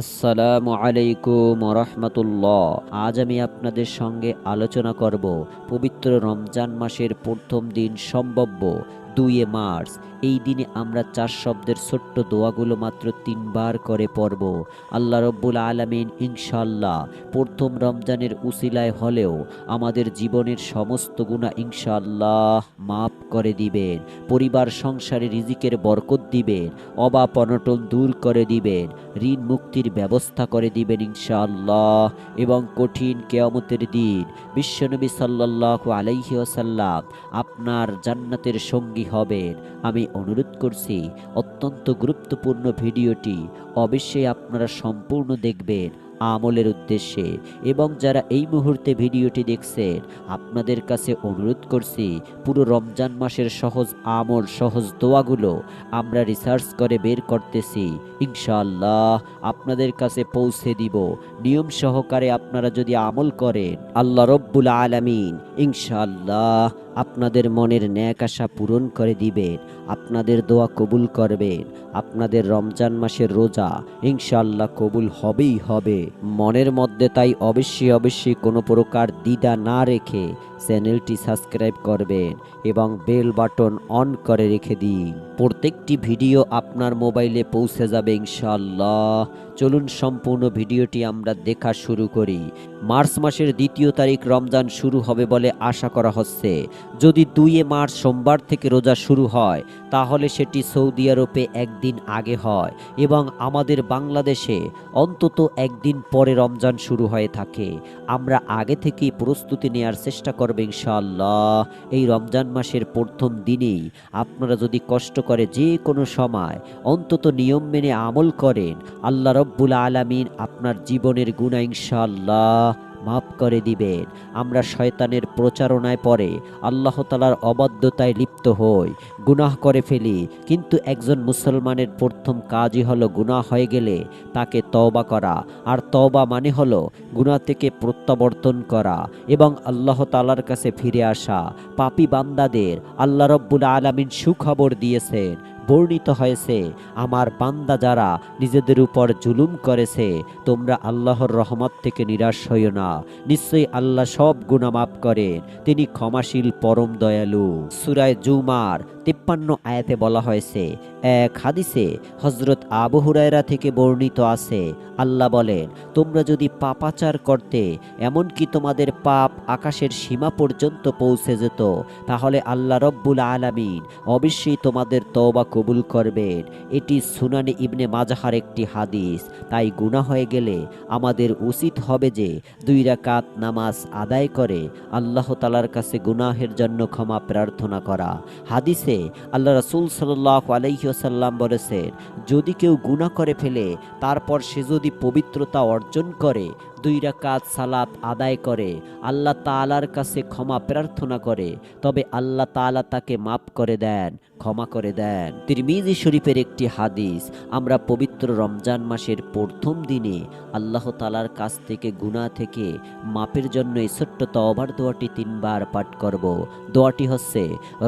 আসসালামু আলাইকুম রহমতুল্লাহ। আজ আমি আপনাদের সঙ্গে আলোচনা করব পবিত্র রমজান মাসের প্রথম দিন সম্ভাব্য 2 মার্চ। এই দিনে আমরা 4 শব্দের ছোট্ট দোয়াগুলো মাত্র 3 বার করে পড়ব। আল্লাহ রব্বুল আলামিন ইনশাআল্লাহ প্রথম রমজানের উসিলায় হলেও আমাদের জীবনের সমস্ত গুনাহ ইনশাআল্লাহ মাফ করে দিবেন, পরিবার সংসারে রিজিকের বরকত দিবেন, অভাব অনটন দূর করে দিবেন, ঋণ মুক্তির ব্যবস্থা করে দিবেন ইনশাআল্লাহ। এবং কঠিন কিয়ামতের দিন বিশ্বনবী সাল্লাল্লাহু আলাইহি ওয়াসাল্লাম আপনার জান্নাতের সঙ্গী হবেন। আমি অনুরোধ করছি অত্যন্ত গুরুত্বপূর্ণ ভিডিওটি অবশ্যই আপনারা সম্পূর্ণ দেখবেন আমলের উদ্দেশ্যে। এবং যারা এই মুহূর্তে ভিডিওটি দেখছেন, আপনাদের কাছে অনুরোধ করছি পুরো রমজান মাসের সহজ আমল, সহজ দোয়াগুলো আমরা রিসার্চ করে বের করতেছি, ইনশাআল্লাহ আপনাদের কাছে পৌঁছে দিব। নিয়ম সহকারে আপনারা যদি আমল করেন, আল্লাহ রব্বুল আলামিন ইনশাআল্লাহ আপনাদের মনের ন্যাক আশা পূরণ করে দিবেন, আপনাদের দোয়া কবুল করবেন। আপনাদের রমজান মাসের রোজা ইনশাআল্লাহ কবুল হবেই হবে। মনের মধ্যে তাই অবশ্যই কোনো প্রকার দ্বিধা না রেখে চ্যানেলটি সাবস্ক্রাইব করবেন এবং বেল বাটন অন করে রেখে দিন। প্রত্যেকটি ভিডিও আপনার মোবাইলে পৌঁছে যাবে ইনশাআল্লাহ। চলুন সম্পূর্ণ ভিডিওটি আমরা দেখা শুরু করি। মার্চ মাসের 2 তারিখ রমজান শুরু হবে বলে আশা করা হচ্ছে। যদি 2 মার্চ সোমবার থেকে রোজা শুরু হয়, তাহলে সেটি সৌদি আরবে একদিন আগে হয় এবং আমাদের বাংলাদেশে অন্তত একদিন পরে রমজান শুরু হয়ে থাকে। আমরা আগে থেকেই প্রস্তুতি নেওয়ার চেষ্টা করব ইনশাআল্লাহ। এই রমজান মাসের প্রথম দিনেই আপনারা যদি কষ্ট করে যে কোনো সময় অন্তত নিয়ম মেনে আমল করেন, আল্লাহ রব্বুল আলামিন আপনার জীবনের গুনাহ ইনশাআল্লাহ মাফ করে দিবেন। আমরা শয়তানের প্রচারণায় পড়ে আল্লাহ তাআলার অবাধ্যতায় লিপ্ত হই, গুনাহ করে ফেলি। কিন্তু একজন মুসলমানের প্রথম কাজই হলো গুনাহ হয়ে গেলে তাকে তওবা করা। আর তওবা মানে হলো গুনাহ থেকে প্রত্যাবর্তন করা এবং আল্লাহ তাআলার কাছে ফিরে আসা। পাপী বান্দাদের আল্লাহ রব্বুল আলামিন সুখবর দিয়েছেন। বর্ণিত হয়েছে, আমার বান্দা যারা নিজেদের উপর জুলুম করেছে, তোমরা আল্লাহর রহমত থেকে নিরাশ হইও না। নিশ্চয়ই আল্লাহ সব গুনাহ মাফ করেন, তিনি ক্ষমাশীল পরম দয়ালু। সূরা জুমার 53 আয়াতে বলা হয়েছে। এক হাদিসে হযরত আবু হুরায়রা থেকে বর্ণিত আছে, আল্লাহ বলেন, তোমরা যদি পাপাচার করতে, এমনকি তোমাদের পাপ আকাশের সীমা পর্যন্ত পৌঁছে যেত, তাহলে আল্লাহ রব্বুল আলামিন অবশ্যই তোমাদের তওবা কবুল করবেন। এটি সুনানে ইবনে মাজাহার একটি হাদিস। তাই গুনাহ হয়ে গেলে আমাদের উচিত হবে যে 2 রাকাত নামাজ আদায় করে আল্লাহ তাআলার কাছে গুনাহের জন্য ক্ষমা প্রার্থনা করা। হাদিসে আল্লাহ রাসূল সাল্লাল্লাহু আলাইহি ওয়াসাল্লাম বলেছেন, যদি কেউ গুনাহ করে ফেলে তারপর সে যদি পবিত্রতা অর্জন করে 2 রাকাত সালাত আদায় করে আল্লাহ তাআলার কাছে ক্ষমা প্রার্থনা করে, তবে আল্লাহ তাআলা তাকে মাফ করে দেন, ক্ষমা করে দেন। তিরমিজি শরীফের একটি হাদিস। আমরা পবিত্র রমজান মাসের প্রথম দিনে আল্লাহ তাআলার কাছ থেকে গুনাহ থেকে মাফের জন্য এই ছোট্ট তওবার দোয়াটি 3 বার পাঠ করব। দোয়াটি হচ্ছে,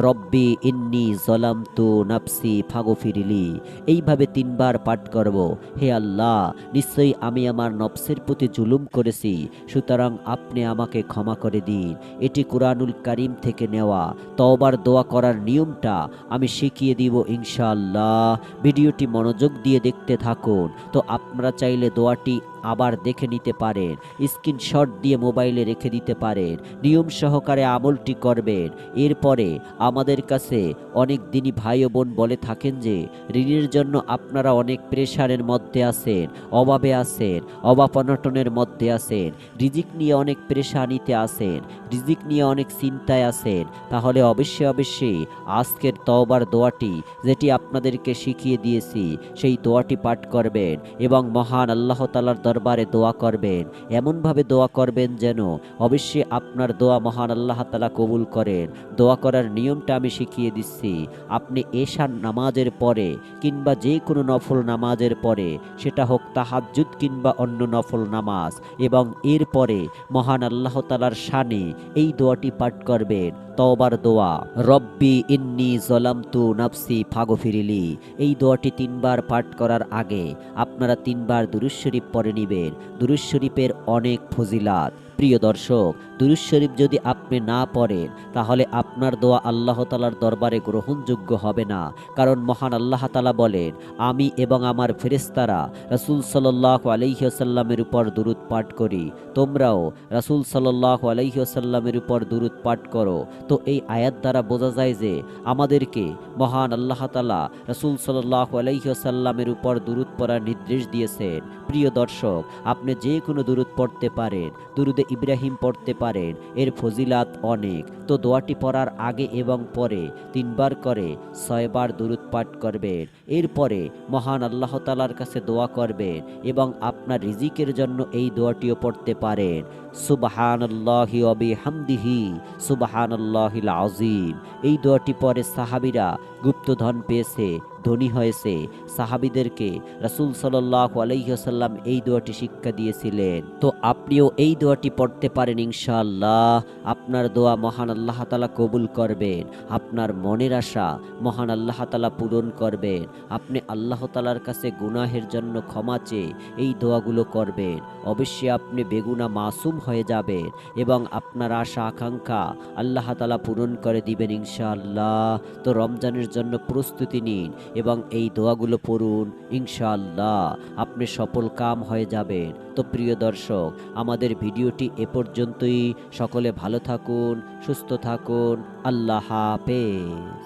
রব্বি ইন্নী যালামতু নাফসি ফাগফিরলি। এইভাবে 3 বার পাঠ করব। হে আল্লাহ, নিশ্চয়ই আমি আমার নফসের প্রতি জুলুম করেছি, সুতরাং আপনি আমাকে ক্ষমা করে দিন। এটি কুরআনুল কারীম থেকে নেওয়া। তওবার দোয়া করার নিয়মটা আমি শিখিয়ে দিব ইনশাআল্লাহ। ভিডিওটি মনোযোগ দিয়ে দেখতে থাকুন। তো আপনারা চাইলে দোয়াটি আবার দেখে নিতে পারেন, স্ক্রিনশট দিয়ে মোবাইলে রেখে দিতে পারেন। নিয়ম সহকারে আমলটি করবেন। এরপরে আমাদের কাছে অনেক দিনই ভাই ও বোন বলে থাকেন যে ঋণের জন্য আপনারা অনেক প্রেশারের মধ্যে আছেন, অভাবে আছেন, অভাব অনটনের মধ্যে আছেন, রিজিক নিয়ে অনেক প্রেশানিতে আছেন, রিজিক নিয়ে অনেক চিন্তায় আছেন। তাহলে অবশ্যই আজকের তওবার দোয়াটি যেটি আপনাদেরকে শিখিয়ে দিয়েছি, সেই দোয়াটি পাঠ করবেন এবং মহান আল্লাহ তাআলার দরবারে দোয়া করবেন। এমনভাবে দোয়া করবেন যেন অবশ্যই আপনার দোয়া মহান আল্লাহ তাআলা কবুল করেন। দোয়া করার নিয়মটা আমি শিখিয়ে দিচ্ছি। আপনি এশার নামাজের পরে কিংবা যে কোনো নফল নামাজের পরে, সেটা হোক তাহাজ্জুদ কিংবা অন্য নফল নামাজ, এবং এরপরে মহান আল্লাহ তাআলার শানে এই দোয়াটি পাঠ করবেন। তওবার দোয়া, রব্বি ইন্নী জলামতু নাফসি ফাগফিরিলি। এই দোয়াটি 3 বার পাঠ করার আগে আপনারা 3 বার দুরূদ শরীফ পড়ে নিবেন। দুরূদ শরীফের অনেক ফজিলাত। প্রিয় দর্শক, দুরূদ শরীফ যদি আপনি না পড়েন তাহলে আপনার দোয়া আল্লাহ তাআলার দরবারে গ্রহণযোগ্য হবে না। কারণ মহান আল্লাহ তাআলা বলেন, আমি এবং আমার ফেরেশতারা রাসূল সাল্লাল্লাহু আলাইহি ওয়াসাল্লামের উপর দুরূদ পাঠ করি, তোমরাও রাসূল সাল্লাল্লাহু আলাইহি ওয়াসাল্লামের উপর দুরূদ পাঠ করো। তো এই আয়াত দ্বারা বোঝা যায় যে আমাদেরকে মহান আল্লাহ তাআলা রাসূল সাল্লাল্লাহু আলাইহি ওয়াসাল্লামের উপর দুরূদ পড়ার নির্দেশ দিয়েছেন। প্রিয় দর্শক, আপনি যে কোনো দুরূদ পড়তে পারেন, দুরূদে ইব্রাহিম পড়তে পারেন, এর ফজিলাত অনেক। তো দোয়াটি পড়ার আগে এবং পরে 3 বার করে 6 বার দুরূদ পাঠ করবেন। এরপরে মহান আল্লাহ তাআলার কাছে দোয়া করবেন এবং আপনার রিজিকের জন্য এই দোয়াটিও পড়তে পারেন। সুবহানাল্লাহি ওয়া বিহামদিহি সুবহানাল্লাহিল আযীম। এই দোয়াটি পরে সাহাবীরা গুপ্তধন পেয়েছে, ধনী হয়েছে। সাহাবীদেরকে রাসূল সাল্লাল্লাহু আলাইহি ওয়াসাল্লাম এই দোয়াটি শিক্ষা দিয়েছিলেন। তো আপনিও এই দোয়াটি পড়তে পারেন ইনশাআল্লাহ। আপনার দোয়া মহান আল্লাহ তাআলা কবুল করবেন। আপনার মনের আশা মহান আল্লাহ তাআলা পূরণ করবেন। আপনি আল্লাহ তাআলার কাছে গুনাহের জন্য ক্ষমা চেয়ে এই দোয়াগুলো করবেন। অবশ্যই আপনি বেগুনাহ মাসুম হয়ে যাবেন এবং আপনার আশা আকাঙ্ক্ষা আল্লাহ তাআলা পূরণ করে দিবেন ইনশাআল্লাহ। তো রমজানের জন্য প্রস্তুতি নিন এবং এই দোয়াগুলো পড়ুন, ইনশাআল্লাহ আপনি সফল কাম হয়ে যাবেন। তো প্রিয় দর্শক, আমাদের ভিডিওটি এ পর্যন্তই। সকলে ভালো থাকুন, সুস্থ থাকুন। আল্লাহ হাফেজ।